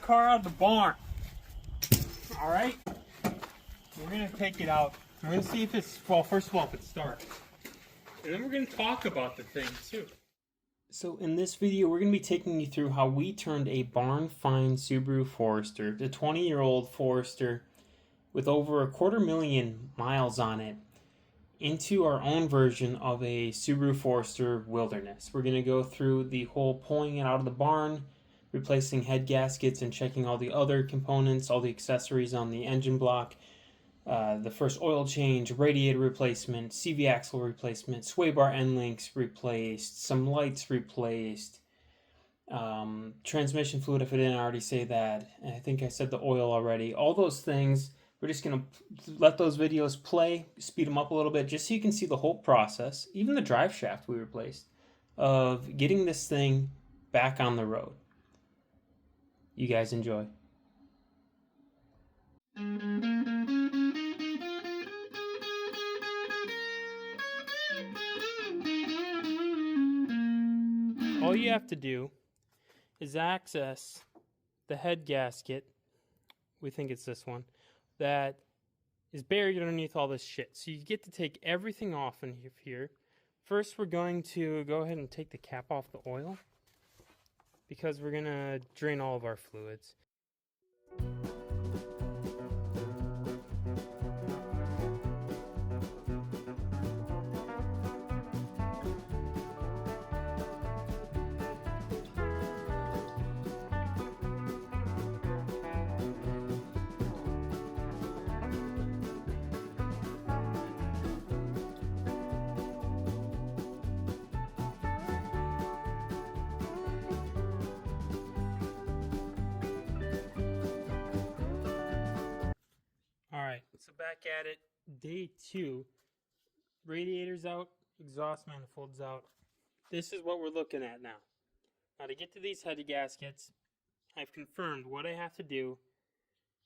car out of the barn. Alright? We're going to take it out. We're going to see if it's, well, first of all, if it starts. And then we're going to talk about the thing, too. So in this video, we're going to be taking you through how we turned a barn-find Subaru Forester, the 20-year-old Forester with over 250,000 miles on it, into our own version of a Subaru Forester Wilderness. We're going to go through the whole pulling it out of the barn, replacing head gaskets and checking all the other components, all the accessories on the engine block, the first oil change, radiator replacement, CV axle replacement, sway bar end links replaced, some lights replaced, transmission fluid if I didn't already say that. I think I said the oil already. All those things, we're just going to let those videos play, speed them up a little bit, just so you can see the whole process, even the drive shaft we replaced, of getting this thing back on the road. You guys enjoy. All you have to do is access the head gasket, we think it's this one, that is buried underneath all this shit. So you get to take everything off in here. First, we're going to go ahead and take the cap off the oil, because we're going to drain all of our fluids. Alright, so back at it, day 2. Radiator's out, exhaust manifolds out. This is what we're looking at now. Now to get to these head gaskets, I've confirmed what I have to do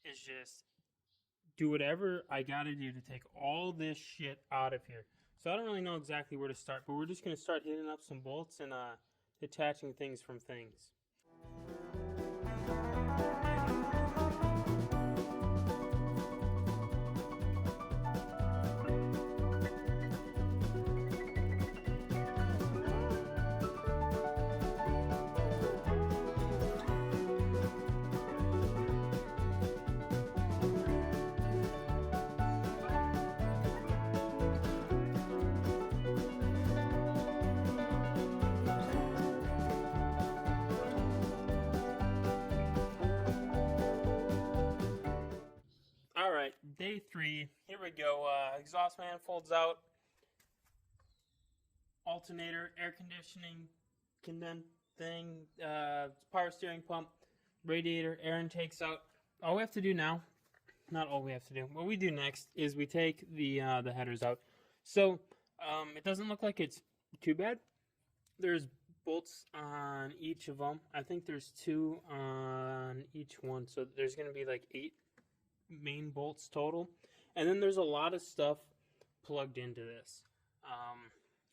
is just do whatever I gotta do to take all this shit out of here. So I don't really know exactly where to start, but we're just gonna start hitting up some bolts and detaching things from things. Alright, day 3, here we go, exhaust manifolds out, alternator, air conditioning, condensed thing, power steering pump, radiator, air intakes out. All we have to do now, not all we have to do, what we do next is we take the headers out. So, it doesn't look like it's too bad. There's bolts on each of them. I think there's 2 on each one, so there's going to be like 8 main bolts total, and then there's a lot of stuff plugged into this,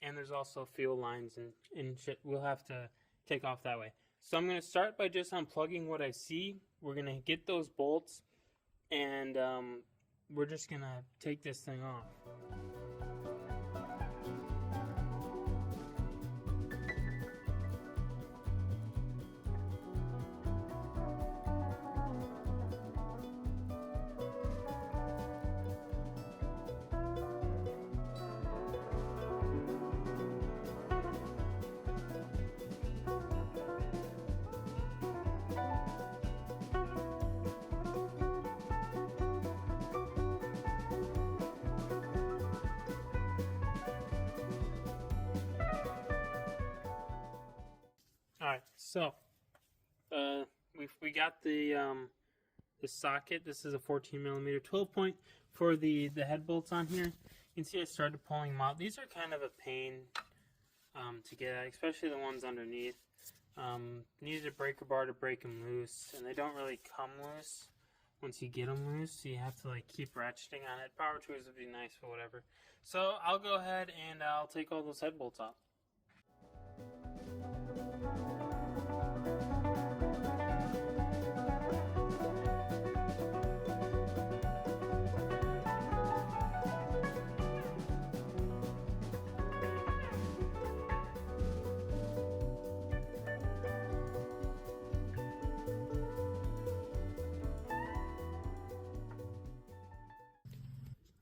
and there's also fuel lines and shit we'll have to take off that way. So I'm going to start by just unplugging what I see. We're going to get those bolts, and we're just going to take this thing off. Alright, so we got the socket. This is a 14mm 12-point for the head bolts on here. You can see I started pulling them out. These are kind of a pain to get at, especially the ones underneath. Needed a breaker bar to break them loose, and they don't really come loose once you get them loose, so you have to like keep ratcheting on it. Power tools would be nice for whatever. So I'll go ahead and I'll take all those head bolts out.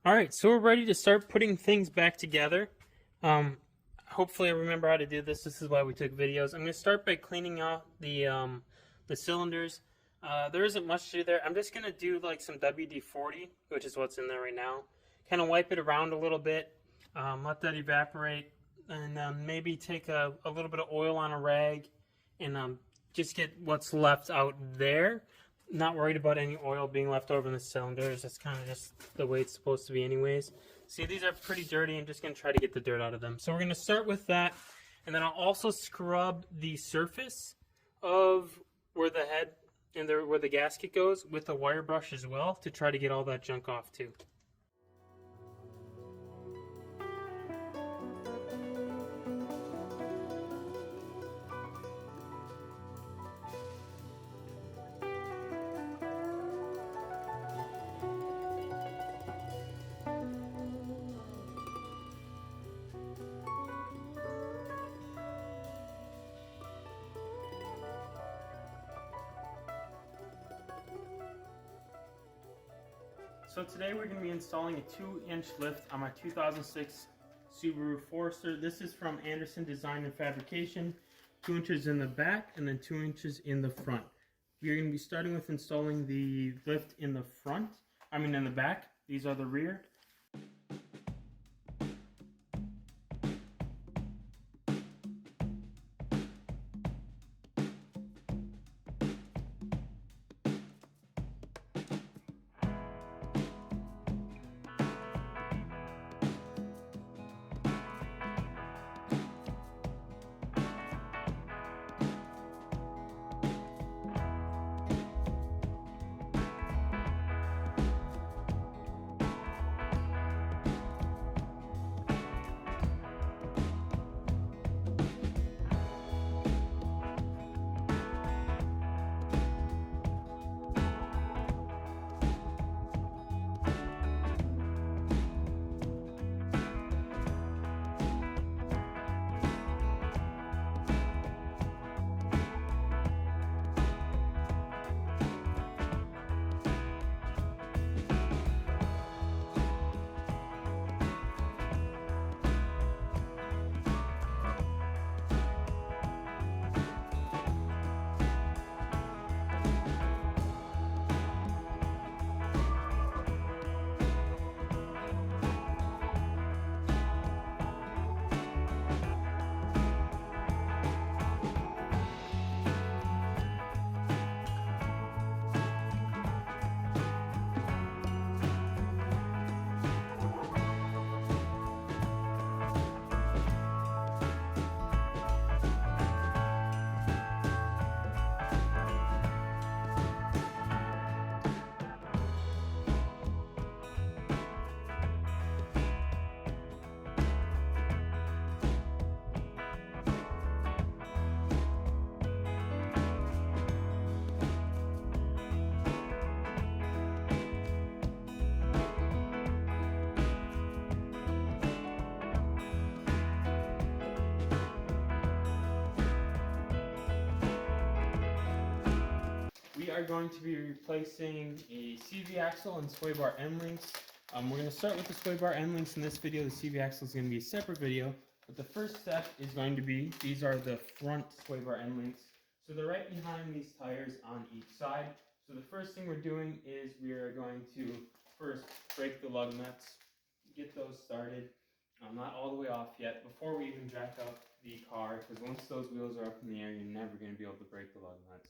Alright, so we're ready to start putting things back together. Hopefully I remember how to do this. This is why we took videos. I'm going to start by cleaning out the cylinders. There isn't much to do there. I'm just going to do like some WD-40, which is what's in there right now. Kind of wipe it around a little bit, let that evaporate, and maybe take a little bit of oil on a rag and just get what's left out there. Not worried about any oil being left over in the cylinders. That's kind of just the way it's supposed to be anyways. See, these are pretty dirty. I'm just going to try to get the dirt out of them. So we're going to start with that. And then I'll also scrub the surface of where the head and where the gasket goes with a wire brush as well to try to get all that junk off too. So today we're going to be installing a 2-inch lift on my 2006 Subaru Forester. This is from Anderson Design and Fabrication. 2 inches in the back and then 2 inches in the front. We're going to be starting with installing the lift in the in the back. These are the rear. We are going to be replacing a CV axle and sway bar end links. We're going to start with the sway bar end links in this video. The CV axle is going to be a separate video. But the first step is going to be, these are the front sway bar end links. So they're right behind these tires on each side. So the first thing we're doing is we are going to first break the lug nuts, get those started. Not all the way off yet, before we even jack up the car, because once those wheels are up in the air, you're never going to be able to break the lug nuts.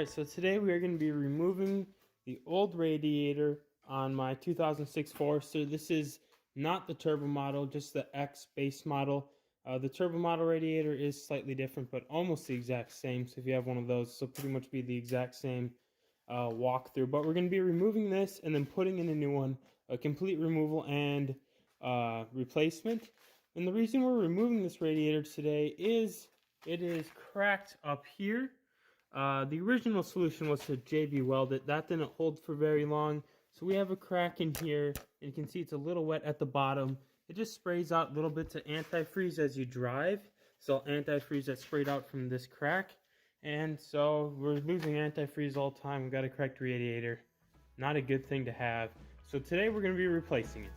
Alright, so today we are going to be removing the old radiator on my 2006 Forester. This is not the turbo model, just the X base model. The turbo model radiator is slightly different, but almost the exact same. So if you have one of those, so pretty much be the exact same walkthrough. But we're going to be removing this and then putting in a new one, a complete removal and replacement. And the reason we're removing this radiator today is it is cracked up here. The original solution was to JB weld it. That didn't hold for very long. So we have a crack in here, and you can see it's a little wet at the bottom. It just sprays out little bits of antifreeze as you drive. So antifreeze that sprayed out from this crack. And so we're losing antifreeze all the time. We've got a cracked radiator. Not a good thing to have. So today we're going to be replacing it.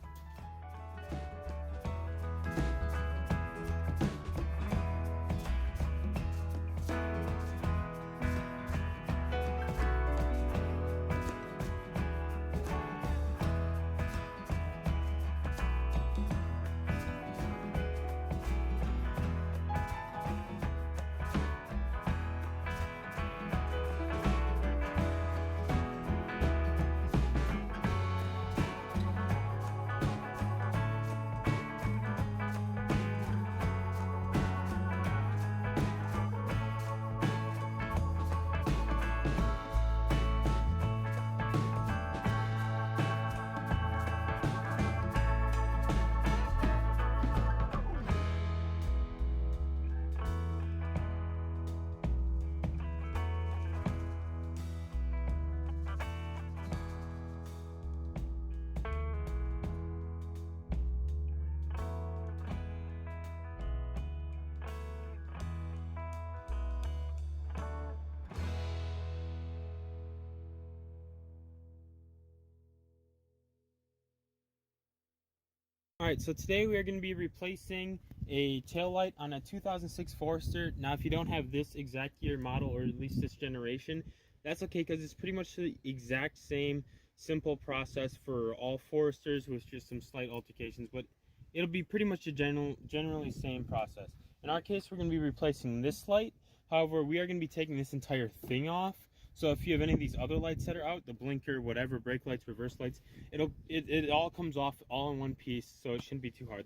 Alright, so today we are going to be replacing a taillight on a 2006 Forester. Now, if you don't have this exact year model, or at least this generation, that's okay, because it's pretty much the exact same simple process for all Foresters with just some slight altercations, but it'll be pretty much a generally same process. In our case, we're going to be replacing this light. However, we are going to be taking this entire thing off. So if you have any of these other lights that are out, the blinker, whatever, brake lights, reverse lights, it all comes off all in one piece, so it shouldn't be too hard.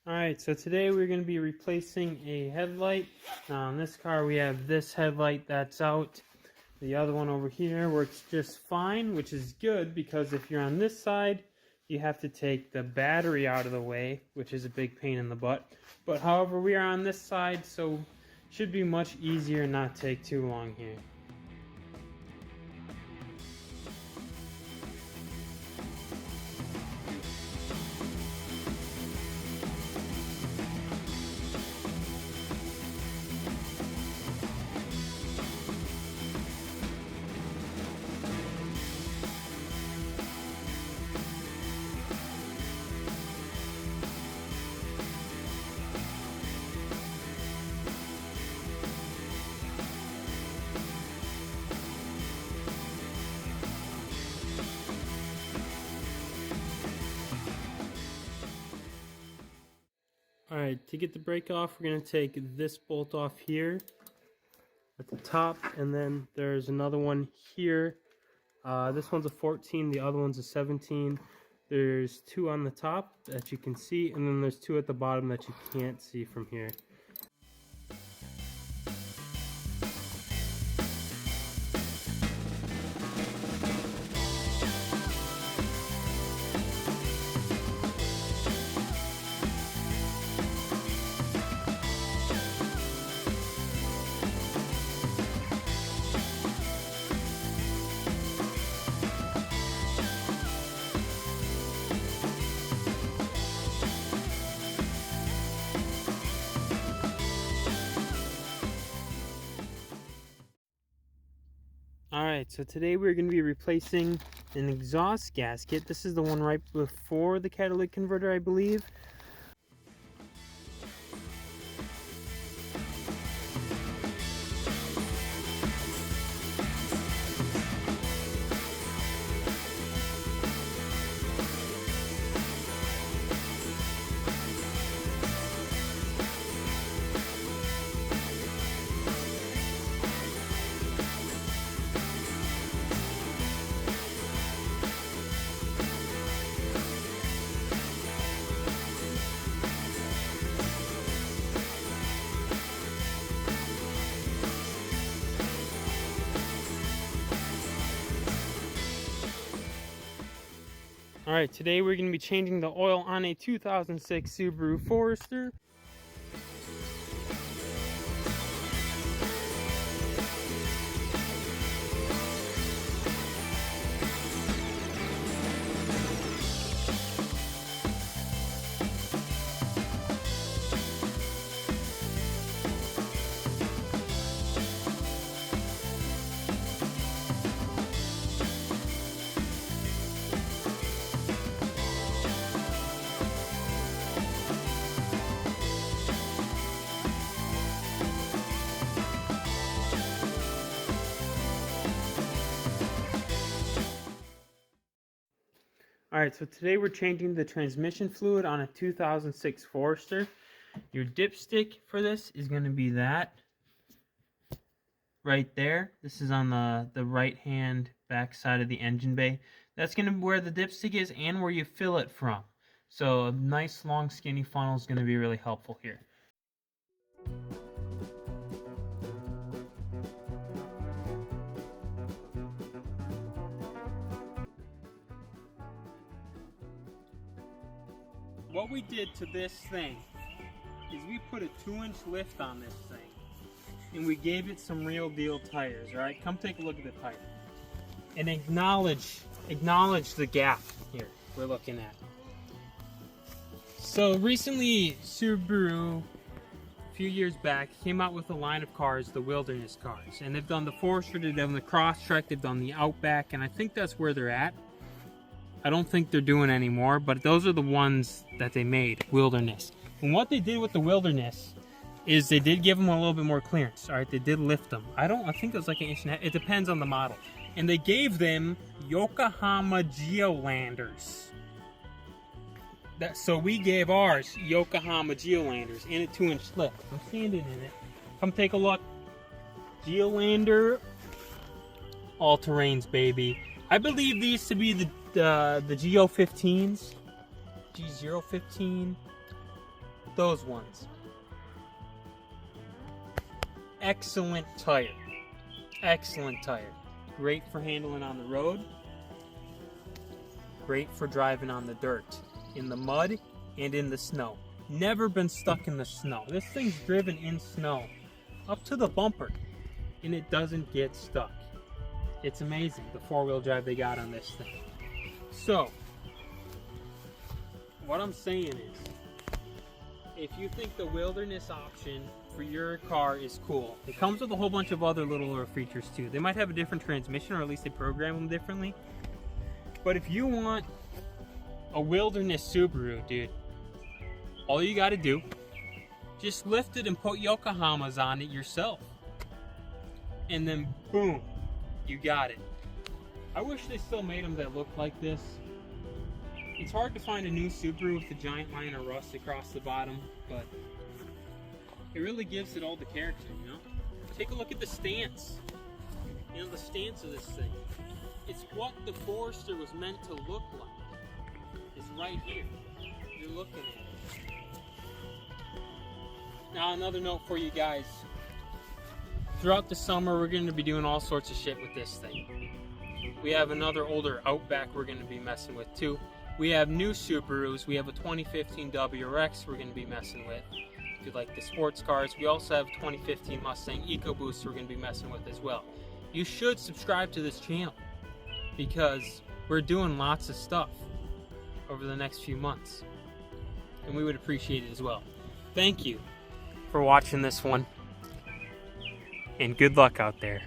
Alright, so today we're going to be replacing a headlight. Now in this car we have this headlight that's out. The other one over here works just fine, which is good, because if you're on this side, you have to take the battery out of the way, which is a big pain in the butt. But however, we are on this side, so should be much easier and not take too long here. Alright, to get the brake off, we're going to take this bolt off here at the top, and then there's another one here. This one's a 14, the other one's a 17. There's two on the top that you can see, and then there's two at the bottom that you can't see from here. Alright, so today we're going to be replacing an exhaust gasket. This is the one right before the catalytic converter, I believe. Alright, today we're going to be changing the oil on a 2006 Subaru Forester. Alright, so today we're changing the transmission fluid on a 2006 Forester. Your dipstick for this is going to be that right there. This is on the right hand back side of the engine bay. That's going to be where the dipstick is and where you fill it from. So a nice long skinny funnel is going to be really helpful here. What we did to this thing is we put a 2-inch lift on this thing and we gave it some real deal tires. Alright, come take a look at the tire and acknowledge the gap here we're looking at. So recently Subaru, a few years back, came out with a line of cars, the Wilderness cars, and they've done the Forester, they've done the Crosstrek, they've done the Outback, and I think that's where they're at. I don't think they're doing any more, but those are the ones that they made, Wilderness. And what they did with the Wilderness is they did give them a little bit more clearance. All right, they did lift them. I think it was like an inch and a half. It depends on the model. And they gave them Yokohama Geolanders. So we gave ours Yokohama Geolanders and a 2-inch lift. I'm standing in it. Come take a look. Geolander all-terrains, baby. I believe these to be the Geo15s, G015, those ones. Excellent tire. Excellent tire. Great for handling on the road. Great for driving on the dirt, in the mud, and in the snow. Never been stuck in the snow. This thing's driven in snow up to the bumper, and it doesn't get stuck. It's amazing, the 4-wheel drive they got on this thing. So, what I'm saying is, if you think the Wilderness option for your car is cool, it comes with a whole bunch of other little features too. They might have a different transmission, or at least they program them differently. But if you want a Wilderness Subaru, dude, all you gotta do, just lift it and put Yokohamas on it yourself. And then boom, you got it. I wish they still made them that look like this. It's hard to find a new Subaru with a giant line of rust across the bottom, but it really gives it all the character, you know? Take a look at the stance. You know, the stance of this thing. It's what the Forester was meant to look like. It's right here. You're looking at it. Now, another note for you guys. Throughout the summer, we're going to be doing all sorts of shit with this thing. We have another older Outback we're going to be messing with too. We have new Subarus. We have a 2015 WRX we're going to be messing with. If you like the sports cars, we also have 2015 Mustang EcoBoost we're going to be messing with as well. You should subscribe to this channel because we're doing lots of stuff over the next few months, and we would appreciate it as well. Thank you for watching this one, and good luck out there.